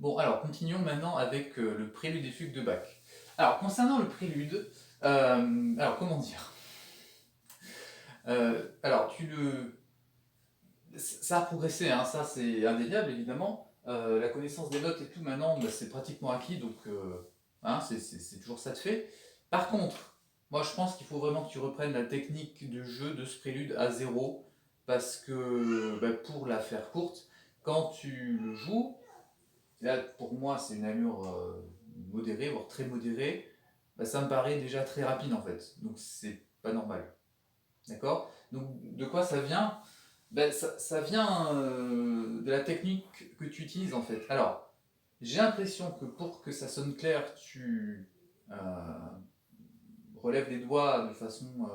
Bon, alors continuons maintenant avec le prélude et fugue de Bach. Alors, concernant le prélude, alors comment dire Alors, ça a progressé, hein, ça c'est indéniable évidemment. La connaissance des notes et tout, maintenant, bah, c'est pratiquement acquis, donc hein, c'est toujours ça de fait. Par contre, moi je pense qu'il faut vraiment que tu reprennes la technique de jeu de ce prélude à zéro, parce que bah, pour la faire courte, quand tu le joues, là, pour moi, c'est une allure modérée, voire très modérée. Bah, ça me paraît déjà très rapide en fait. Donc, c'est pas normal. D'accord. Donc, de quoi ça vient? Ben, ça vient de la technique que tu utilises en fait. Alors, j'ai l'impression que pour que ça sonne clair, tu relèves les doigts de façon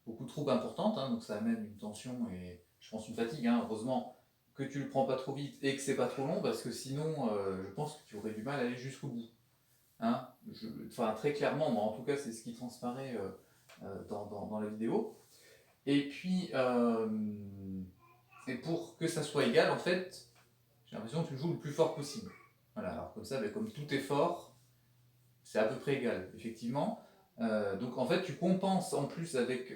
beaucoup trop importante. Hein, donc, ça amène une tension et je pense une fatigue. Hein, heureusement que tu le prends pas trop vite et que c'est pas trop long parce que sinon, je pense que tu aurais du mal à aller jusqu'au bout. Hein, enfin, très clairement, moi, en tout cas, c'est ce qui transparaît dans la vidéo. Et puis, et pour que ça soit égal, en fait, j'ai l'impression que tu joues le plus fort possible. Voilà, alors comme ça, ben, comme tout est fort, c'est à peu près égal, effectivement. Donc en fait, tu compenses en plus avec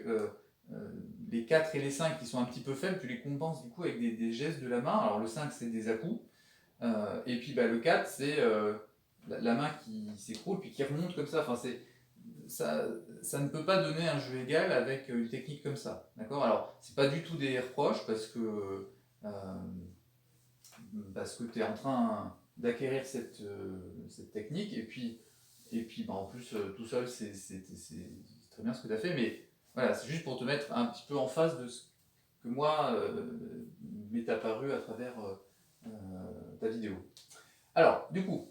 les 4 et les 5 qui sont un petit peu faibles, tu les compenses du coup avec des gestes de la main. Alors le 5, c'est des à-coups. Et puis bah, le 4, c'est la main qui s'écroule puis qui remonte comme ça. Enfin, ça ne peut pas donner un jeu égal avec une technique comme ça. D'accord. Alors, c'est pas du tout des reproches euh, parce que tu es en train d'acquérir cette technique. Et puis bah, en plus, tout seul, c'est très bien ce que tu as fait. Mais voilà, c'est juste pour te mettre un petit peu en face de ce que moi m'est apparu à travers ta vidéo. Alors, du coup,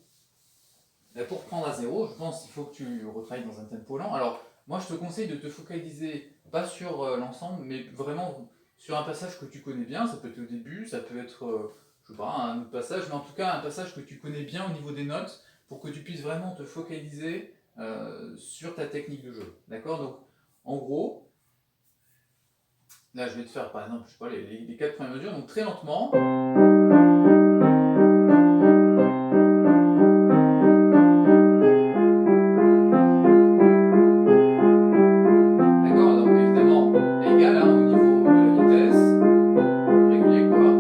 pour prendre à zéro, je pense qu'il faut que tu retravailles dans un tempo lent. Alors, moi, je te conseille de te focaliser pas sur l'ensemble, mais vraiment sur un passage que tu connais bien. Ça peut être au début, ça peut être, je sais pas, un autre passage, mais en tout cas un passage que tu connais bien au niveau des notes, pour que tu puisses vraiment te focaliser sur ta technique de jeu. D'accord. Donc, en gros, là, je vais te faire, par exemple, je sais pas, les 4 premières mesures, donc très lentement. D'accord, donc évidemment égal hein, au niveau de la vitesse, régulier quoi.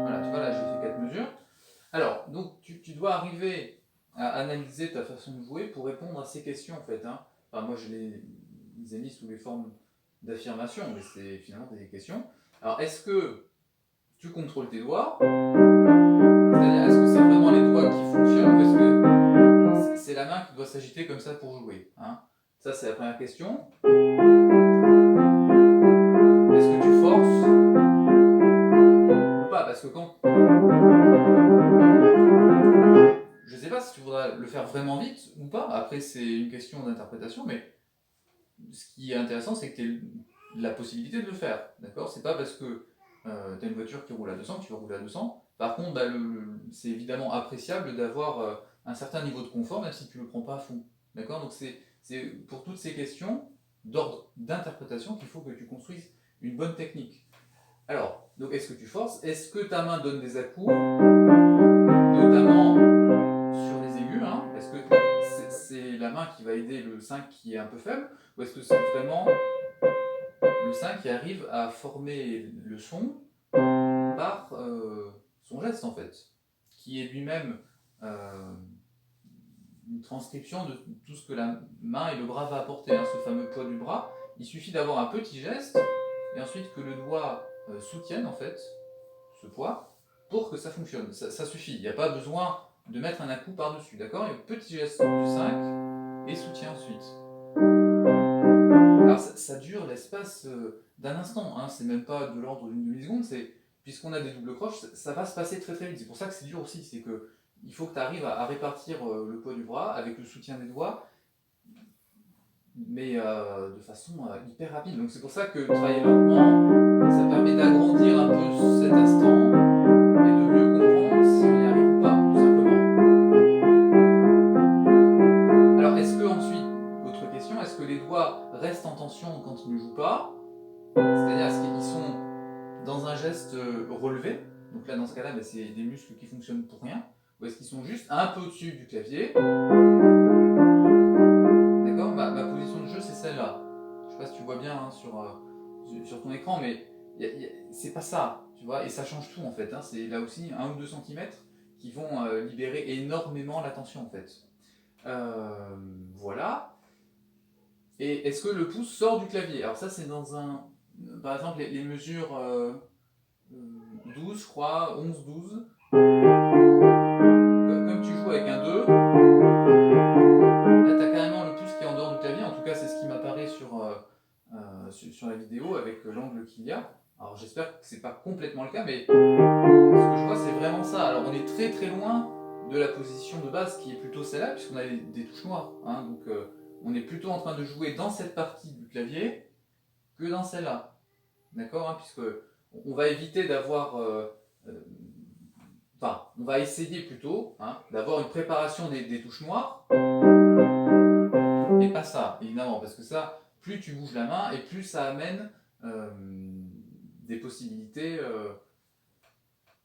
Voilà, tu vois là j'ai fait 4 mesures. Alors, donc tu dois arriver à analyser ta façon de jouer pour répondre à ces questions en fait. Hein. Enfin, moi je les ai mis sous les formes d'affirmations, mais c'est finalement des questions. Alors, est-ce que tu contrôles tes doigts? C'est-à-dire, est-ce que c'est vraiment les doigts qui fonctionnent ou est-ce que c'est la main qui doit s'agiter comme ça pour jouer hein. Ça, c'est la première question. Est-ce que tu forces ou pas? Parce que quand. Je sais pas si tu voudrais le faire vraiment vite ou pas. Après, c'est une question d'interprétation, mais ce qui est intéressant, c'est que tu as la possibilité de le faire. D'accord. C'est pas parce que tu as une voiture qui roule à 200 que tu vas rouler à 200. Par contre, bah, c'est évidemment appréciable d'avoir un certain niveau de confort, même si tu le prends pas à fond. D'accord. Donc, c'est pour toutes ces questions d'ordre d'interprétation qu'il faut que tu construises une bonne technique. Alors, donc est-ce que tu forces? Est-ce que ta main donne des à-coups, notamment sur les aigus hein? Est-ce que c'est la main qui va aider le 5 qui est un peu faible? Ou est-ce que c'est vraiment le 5 qui arrive à former le son par son geste en fait, qui est lui-même une transcription de tout ce que la main et le bras va apporter, hein, ce fameux poids du bras. Il suffit d'avoir un petit geste et ensuite que le doigt soutienne en fait ce poids pour que ça fonctionne. Ça suffit, il n'y a pas besoin de mettre un à-coup par-dessus, d'accord? Et petit geste du 5 et soutien ensuite. Alors ça dure l'espace d'un instant, hein, c'est même pas de l'ordre d'une demi-seconde, puisqu'on a des doubles croches, ça va se passer très très vite. C'est pour ça que c'est dur aussi, c'est que il faut que tu arrives à répartir le poids du bras avec le soutien des doigts, mais de façon hyper rapide. Donc c'est pour ça que travailler lentement, ça permet d'agrandir un peu cet instant et de mieux comprendre si on y arrive ou pas, tout simplement. Alors est-ce que ensuite, autre question, est-ce que les doigts restent en tension quand ils ne jouent pas? C'est-à-dire qu'ils sont dans un geste relevé. Donc là, dans ce cas-là, bah, c'est des muscles qui fonctionnent pour rien. Ou est-ce qu'ils sont juste un peu au-dessus du clavier? D'accord, ma position de jeu, c'est celle-là. Je sais pas si tu vois bien hein, sur ton écran, mais c'est pas ça, tu vois, et ça change tout en fait. Hein. C'est là aussi 1 ou 2 centimètres qui vont libérer énormément l'attention en fait. Voilà. Et est-ce que le pouce sort du clavier? Alors ça, c'est dans un... Par exemple, les mesures 12, je crois, 11, 12. Comme tu joues avec un 2, là, tu as carrément le pouce qui est en dehors du clavier. En tout cas, c'est ce qui m'apparaît sur la vidéo avec l'angle qu'il y a. Alors j'espère que c'est pas complètement le cas, mais ce que je vois, c'est vraiment ça. Alors on est très très loin de la position de base qui est plutôt celle-là, puisqu'on a des touches noires. Hein, donc on est plutôt en train de jouer dans cette partie du clavier que dans celle-là. D'accord hein, puisque on va éviter d'avoir... Enfin, on va essayer plutôt hein, d'avoir une préparation des touches noires, et pas ça, évidemment, parce que ça, plus tu bouges la main, et plus ça amène des possibilités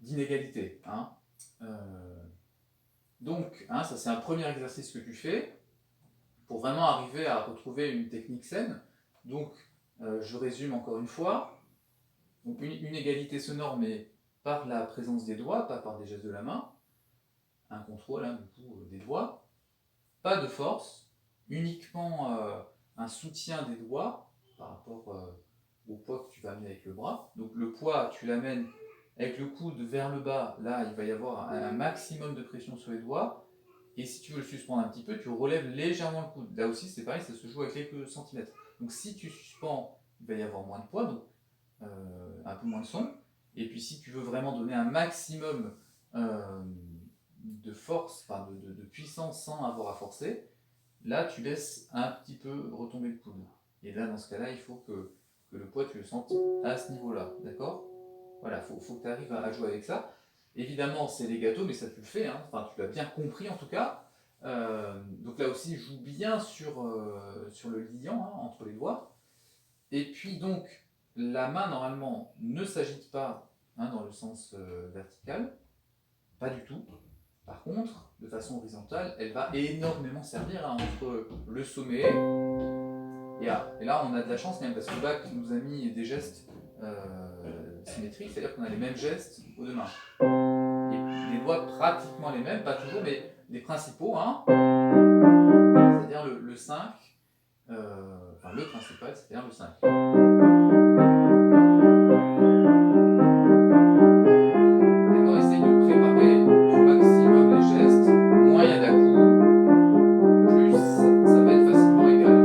d'inégalité. Hein. Donc, hein, ça c'est un premier exercice que tu fais, pour vraiment arriver à retrouver une technique saine. Donc, je résume encore une fois. Donc, une égalité sonore, mais par la présence des doigts, pas par des gestes de la main. Un contrôle, hein, du coup, des doigts. Pas de force, uniquement un soutien des doigts par rapport au poids que tu vas amener avec le bras. Donc le poids, tu l'amènes avec le coude vers le bas, là il va y avoir un maximum de pression sur les doigts. Et si tu veux le suspendre un petit peu, tu relèves légèrement le coude. Là aussi c'est pareil, ça se joue avec quelques centimètres. Donc si tu suspends, il va y avoir moins de poids, donc un peu moins de son. Et puis si tu veux vraiment donner un maximum de force, enfin de puissance sans avoir à forcer, là tu laisses un petit peu retomber le coude. Et là dans ce cas-là, il faut que le poids tu le sentes à ce niveau-là, d'accord? Voilà, faut que tu arrives à jouer avec ça. Évidemment c'est legato, mais ça tu le fais, hein. Enfin tu l'as bien compris en tout cas. Donc là aussi joue bien sur le liant hein, entre les doigts. Et puis donc la main normalement ne s'agite pas hein, dans le sens vertical, pas du tout. Par contre, de façon horizontale, elle va énormément servir hein, entre le sommet et là on a de la chance quand même parce que Bach nous a mis des gestes symétriques, c'est-à-dire qu'on a les mêmes gestes aux deux mains. Et les doigts pratiquement les mêmes, pas toujours, mais les principaux, hein, c'est-à-dire le 5, enfin le principal, c'est-à-dire le 5. D'accord, essaye de préparer au maximum les gestes, moins il y a d'à-coups, plus ça va être facilement égal.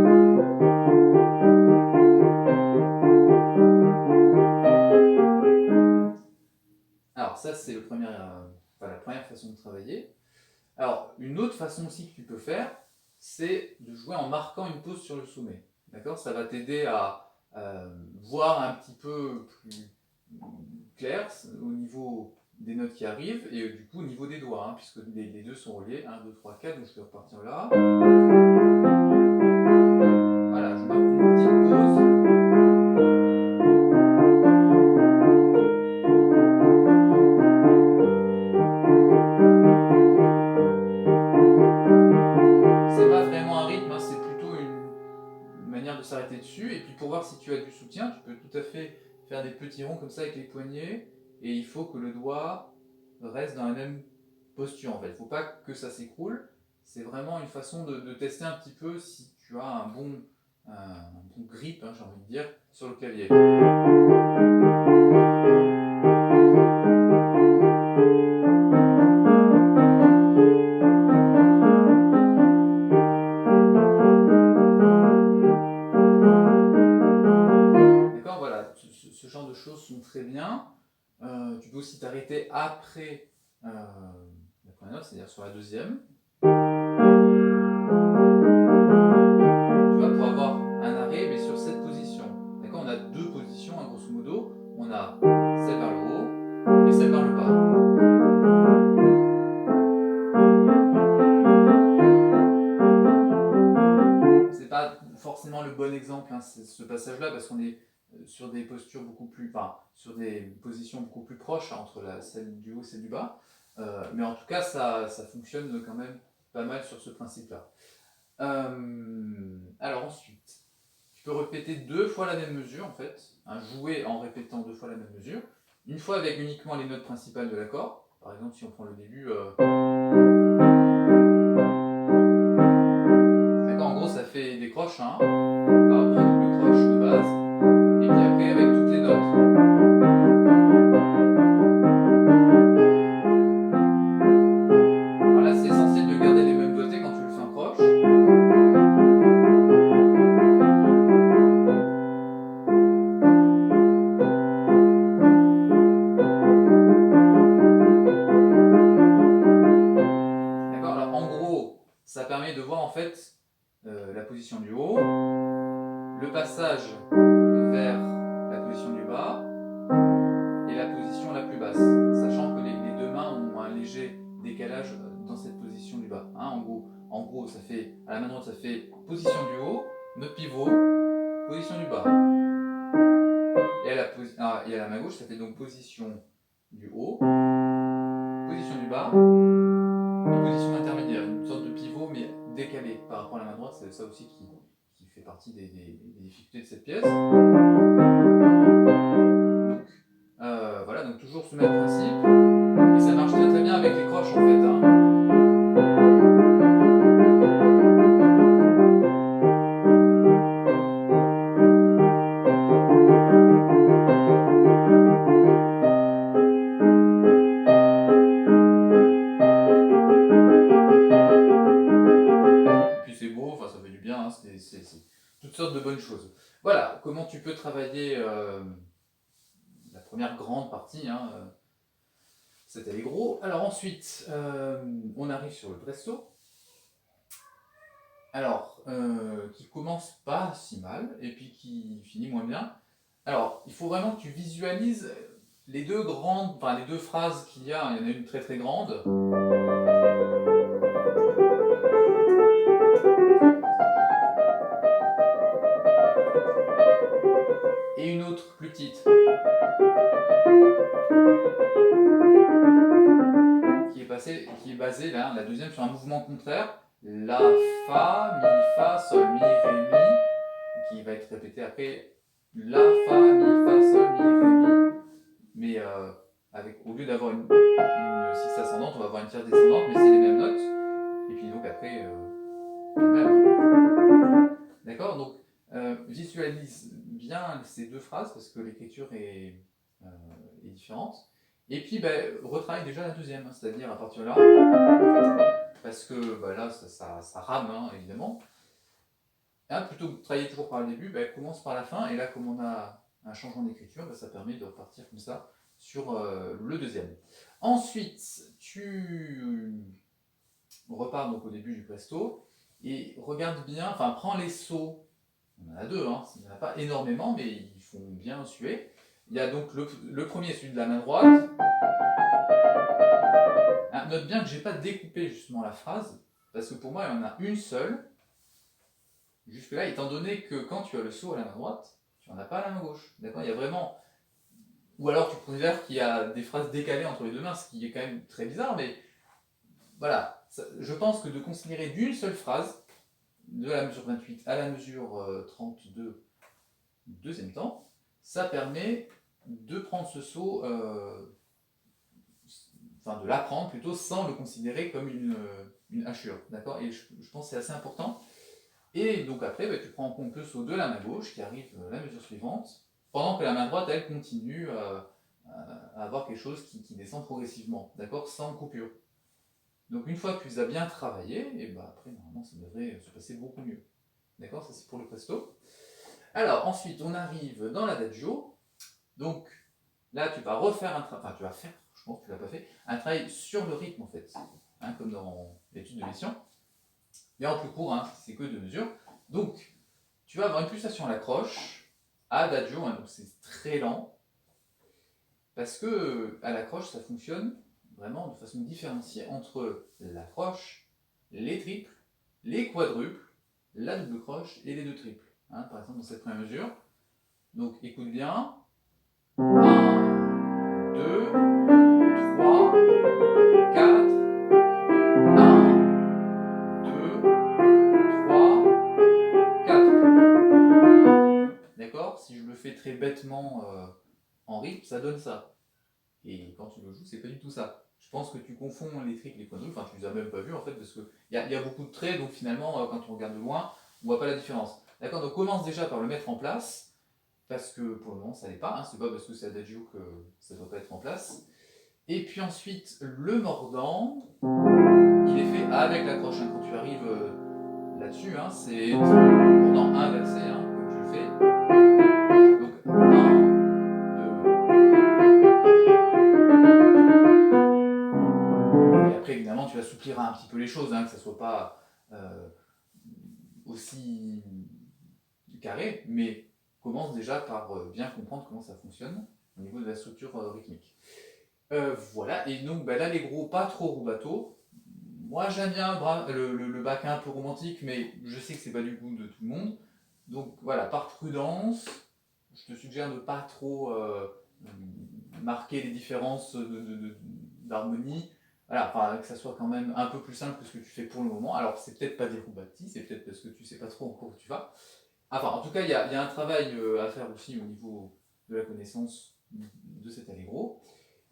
Alors ça c'est la première façon de travailler. Alors une autre façon aussi que tu peux faire, c'est de jouer en marquant une pause sur le sommet. D'accord? Ça va t'aider à voir un petit peu plus clair au niveau des notes qui arrivent et du coup au niveau des doigts, hein, puisque les deux sont reliés. 1, 2, 3, 4, donc je vais repartir là. Voilà, je marque une petite pause. C'est pas vraiment un rythme, hein, c'est plutôt une manière de s'arrêter dessus. Et puis pour voir si tu as du soutien, tu peux tout à fait faire des petits ronds comme ça avec les poignets. Et il faut que le doigt reste dans la même posture en fait. Il ne faut pas que ça s'écroule. C'est vraiment une façon de tester un petit peu si tu as un bon grip, hein, j'ai envie de dire, sur le clavier. D'accord, voilà, ce genre de choses sont très bien. Tu peux aussi t'arrêter après la première note, c'est-à-dire sur la deuxième. Tu vois, pour avoir un arrêt, mais sur cette position. D'accord, on a deux positions, hein, grosso modo. On a celle vers le haut et celle vers le bas. C'est pas forcément le bon exemple, hein, ce passage-là, parce qu'on est sur des postures beaucoup plus, enfin, sur des positions beaucoup plus proches entre celle du haut et celle du bas. Mais en tout cas, ça fonctionne quand même pas mal sur ce principe-là. Alors ensuite, tu peux répéter 2 fois la même mesure en fait, hein, jouer en répétant 2 fois la même mesure, une fois avec uniquement les notes principales de l'accord. Par exemple, si on prend le début, d'accord, en gros ça fait des croches par rapport au double croche de base, et puis après avec toutes les notes. Alors là c'est essentiel de garder les mêmes doigtés quand tu le fais en croche. D'accord, alors en gros, ça permet de voir en fait la position du haut, le passage vers la position du bas et la position la plus basse, sachant que les deux mains ont un léger décalage dans cette position du bas. Hein, en gros, ça fait, à la main droite, ça fait position du haut, note pivot, position du bas. Et à la main gauche, ça fait donc position du haut, position du bas et position intermédiaire, une sorte de pivot mais décalé par rapport à la main droite. C'est ça aussi qui fait partie des difficultés de cette pièce. Donc, voilà, donc toujours ce même principe. Et ça marche très très bien avec les croches en fait. Hein. Et puis c'est beau, enfin ça fait du bien, hein, c'est toutes sortes de bonnes choses. Voilà, comment tu peux travailler la première grande partie, hein, cet allegro. Alors ensuite, on arrive sur le presto. Alors, qui commence pas si mal, et puis qui finit moins bien. Alors, il faut vraiment que tu visualises les deux grandes, enfin les deux phrases qu'il y a. Il y en a une très très grande. Et une autre plus petite. Qui est basée là, la deuxième, sur un mouvement contraire. La, fa, mi, fa, sol, mi, ré, mi, qui va être répété après. La, fa, mi, fa, sol, mi, ré, mi. Mais au lieu d'avoir une sixte ascendante, on va avoir une tierce descendante, mais c'est les mêmes notes. Et puis donc après, les mêmes. D'accord. Donc visualise bien ces deux phrases parce que l'écriture est différente. Et puis retravaille déjà la deuxième, hein, c'est-à-dire à partir de là, parce que là ça rame hein, évidemment. Hein, plutôt que de travailler toujours par le début, commence par la fin, et là comme on a un changement d'écriture, ça permet de repartir comme ça sur le deuxième. Ensuite, tu repars donc au début du presto, et regarde bien, enfin prends les sauts, on en a deux, hein, il n'y en a pas énormément, mais ils font bien suer. Il y a donc le premier, celui de la main droite. Hein, note bien que je n'ai pas découpé justement la phrase, parce que pour moi il y en a une seule, jusque-là, étant donné que quand tu as le saut à la main droite, tu n'en as pas à la main gauche. D'accord. Il y a vraiment. Ou alors tu considères qu'il y a des phrases décalées entre les deux mains, ce qui est quand même très bizarre, mais voilà. Je pense que de considérer d'une seule phrase, de la mesure 28 à la mesure 32, deuxième temps, ça permet de prendre ce saut, enfin de l'apprendre plutôt, sans le considérer comme une hachure. D'accord. Et je pense que c'est assez important. Et donc après, tu prends en compte le saut de la main gauche qui arrive à la mesure suivante, pendant que la main droite, elle, continue à avoir quelque chose qui descend progressivement, d'accord, sans coupure. Donc une fois que tu les as bien travaillé, et après, normalement, ça devrait se passer beaucoup mieux. D'accord, ça c'est pour le presto. Alors ensuite, on arrive dans l'adagio. Donc là, tu vas refaire tu vas faire, je pense que tu l'as pas fait, un travail sur le rythme en fait, hein, comme dans l'étude de mission. Mais en plus court, hein, c'est que 2 mesures. Donc, tu vas avoir une pulsation à la croche, à adagio, hein, donc c'est très lent, parce que à la croche, ça fonctionne vraiment de façon différenciée entre la croche, les triples, les quadruples, la double croche et les deux triples. Hein, par exemple, dans cette première mesure, Donc écoute bien. 1, 2, 3, 4, 1, 2, 3, 4. D'accord? Si je le fais très bêtement en rythme, ça donne ça. Et quand tu le joues, c'est pas du tout ça. Je pense que tu confonds les tricks, les quadrilles, enfin tu les as même pas vus en fait, parce qu'il y a beaucoup de traits, donc finalement, quand on regarde de loin, on voit pas la différence. D'accord? Donc commence déjà par le mettre en place, parce que pour le moment ça l'est pas, hein, c'est pas parce que c'est adagio que ça doit pas être en place. Et puis ensuite, le mordant, il est fait avec l'accroche. Hein. Quand tu arrives là-dessus, hein, c'est mordant inversé, hein, comme tu le fais. Donc 1, 2. Et après, évidemment, tu assoupliras un petit peu les choses, hein, que ça soit pas aussi carré, mais commence déjà par bien comprendre comment ça fonctionne au niveau de la structure rythmique. Voilà, et donc bah, l'allegro pas trop rubato. Moi j'aime bien le bac un peu romantique, mais je sais que c'est pas du goût de tout le monde. Donc voilà, par prudence, je te suggère de pas trop marquer les différences d'harmonie. Voilà, enfin, que ça soit quand même un peu plus simple que ce que tu fais pour le moment. Alors c'est peut-être pas des rubati, c'est peut-être parce que tu sais pas trop encore où tu vas. Enfin, en tout cas, il y a un travail à faire aussi au niveau de la connaissance de cet allegro.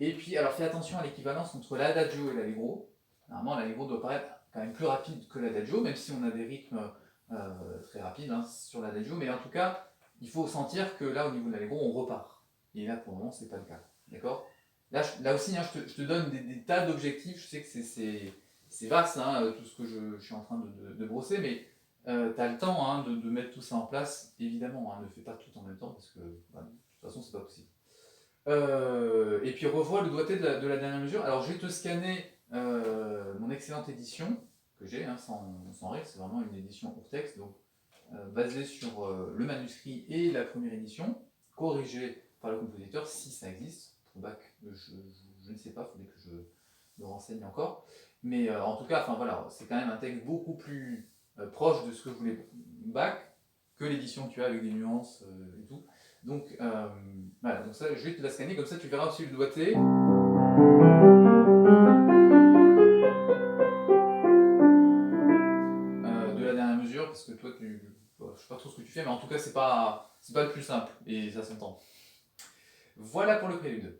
Et puis, alors fais attention à l'équivalence entre l'adagio et l'allegro. Normalement, l'allegro doit paraître quand même plus rapide que l'adagio, même si on a des rythmes très rapides hein, sur l'adagio. Mais en tout cas, il faut sentir que là, au niveau de l'allegro, on repart. Et là, pour le moment, c'est pas le cas. D'accord? Là aussi, hein, je te donne des tas d'objectifs. Je sais que c'est vaste, hein, tout ce que je suis en train de brosser, mais tu as le temps hein, de mettre tout ça en place. Évidemment, hein, ne fais pas tout en même temps, parce que bah, de toute façon, c'est pas possible. Et puis revois le doigté de la dernière mesure. Alors je vais te scanner mon excellente édition que j'ai, hein, sans règle, c'est vraiment une édition Urtext, donc basée sur le manuscrit et la première édition, corrigée par le compositeur, si ça existe. Pour bac, je ne sais pas, il faudrait que je me renseigne encore. Mais en tout cas, enfin voilà, c'est quand même un texte beaucoup plus proche de ce que voulait bac que l'édition que tu as avec des nuances et tout. Donc voilà, donc ça, je vais te la scanner, comme ça tu verras aussi le doigté. De la dernière mesure, parce que toi, je sais pas trop ce que tu fais, mais en tout cas, c'est pas le plus simple, et ça s'entend. Voilà pour le prélude.